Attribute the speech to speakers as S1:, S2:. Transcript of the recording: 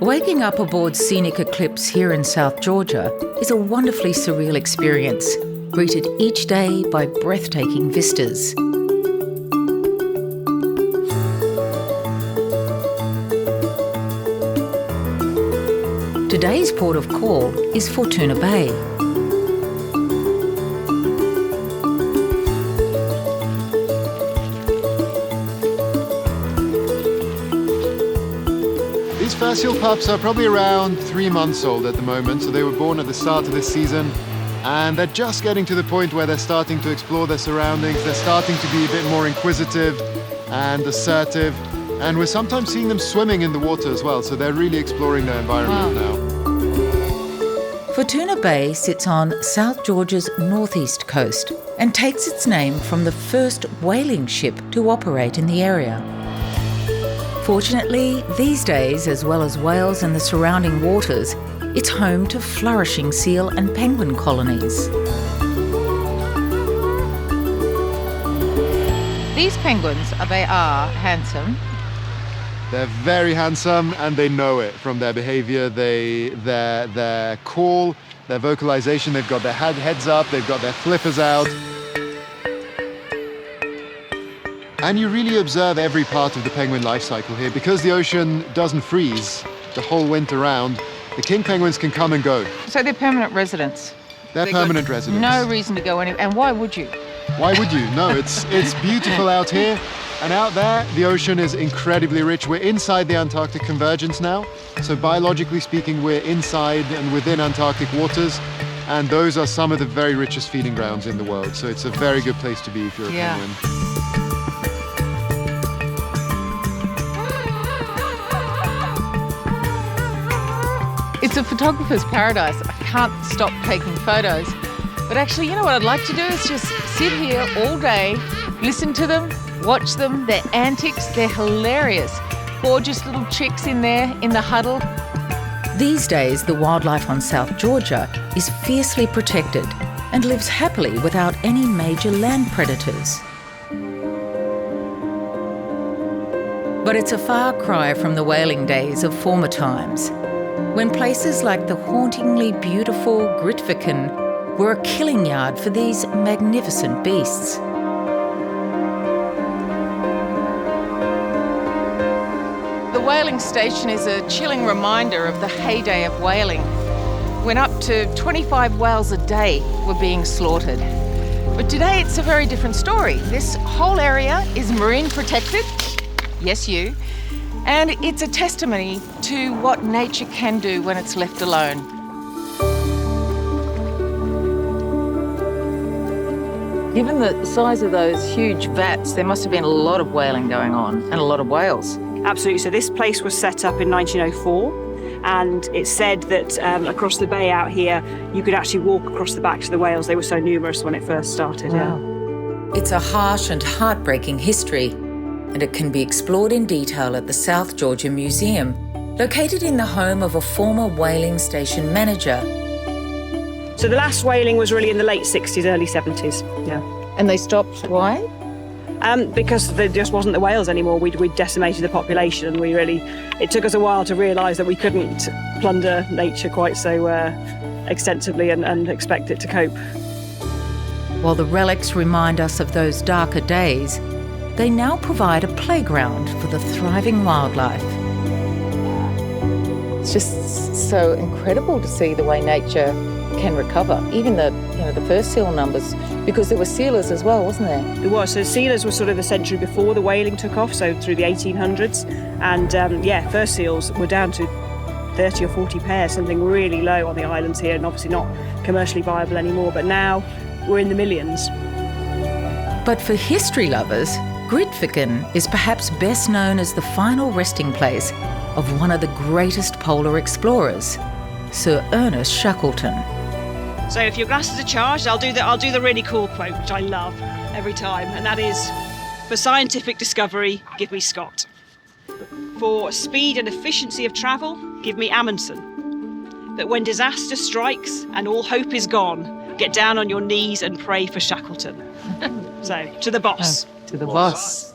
S1: Waking up aboard Scenic Eclipse here in South Georgia is a wonderfully surreal experience, greeted each day by breathtaking vistas. Today's port of call is Fortuna Bay.
S2: These fur seal pups are probably around 3 months old at the moment, so they were born at the start of this season, and they're just getting to the point where they're starting to explore their surroundings. They're starting to be a bit more inquisitive and assertive, and we're sometimes seeing them swimming in the water as well, so they're really exploring their environment now.
S1: Fortuna Bay sits on South Georgia's northeast coast and takes its name from the first whaling ship to operate in the area. Fortunately, these days, as well as whales and the surrounding waters, it's home to flourishing seal and penguin colonies.
S3: These penguins, they are handsome.
S2: They're very handsome, and they know it from their behavior. Their call, their vocalization, they've got their heads up, they've got their flippers out. And you really observe every part of the penguin life cycle here. Because the ocean doesn't freeze the whole winter round, the king penguins can come and go.
S3: So they're permanent residents?
S2: They're permanent residents.
S3: No reason to go anywhere. And why would you?
S2: Why would you? No, it's beautiful out here. And out there, the ocean is incredibly rich. We're inside the Antarctic convergence now. So biologically speaking, we're inside and within Antarctic waters. And those are some of the very richest feeding grounds in the world. So it's a very good place to be if you're a penguin.
S3: It's a photographer's paradise. I can't stop taking photos. But actually, you know what I'd like to do is just sit here all day, listen to them, watch them, their antics, they're hilarious. Gorgeous little chicks in there, in the huddle.
S1: These days, the wildlife on South Georgia is fiercely protected and lives happily without any major land predators. But it's a far cry from the whaling days of former times, when places like the hauntingly beautiful Grytviken were a killing yard for these magnificent beasts.
S3: The whaling station is a chilling reminder of the heyday of whaling, when up to 25 whales a day were being slaughtered. But today it's a very different story. This whole area is marine protected, yes you, and it's a testimony to what nature can do when it's left alone. Given the size of those huge vats, there must have been a lot of whaling going on and a lot of whales.
S4: Absolutely. So this place was set up in 1904, and it's said that across the bay out here, you could actually walk across the backs of the whales. They were so numerous when it first started.
S1: Wow. Yeah. It's a harsh and heartbreaking history, and it can be explored in detail at the South Georgia Museum, located in the home of a former whaling station manager.
S4: So the last whaling was really in the late 60s, early 70s, yeah.
S3: And they stopped, why?
S4: Because there just wasn't the whales anymore. We'd decimated the population, and it took us a while to realise that we couldn't plunder nature quite so extensively and expect it to cope.
S1: While the relics remind us of those darker days, they now provide a playground for the thriving wildlife.
S3: It's just so incredible to see the way nature can recover. Even the fur seal numbers, because there were sealers as well, wasn't there?
S4: There was. So sealers were sort of the century before the whaling took off, so through the 1800s. And fur seals were down to 30 or 40 pairs, something really low on the islands here, and obviously not commercially viable anymore. But now we're in the millions.
S1: But for history lovers, Grytviken is perhaps best known as the final resting place of one of the greatest polar explorers, Sir Ernest Shackleton.
S4: So if your glasses are charged, I'll do the really cool quote, which I love every time, and that is, for scientific discovery, give me Scott. For speed and efficiency of travel, give me Amundsen. But when disaster strikes and all hope is gone, get down on your knees and pray for Shackleton. So, to the boss.
S3: To the boss.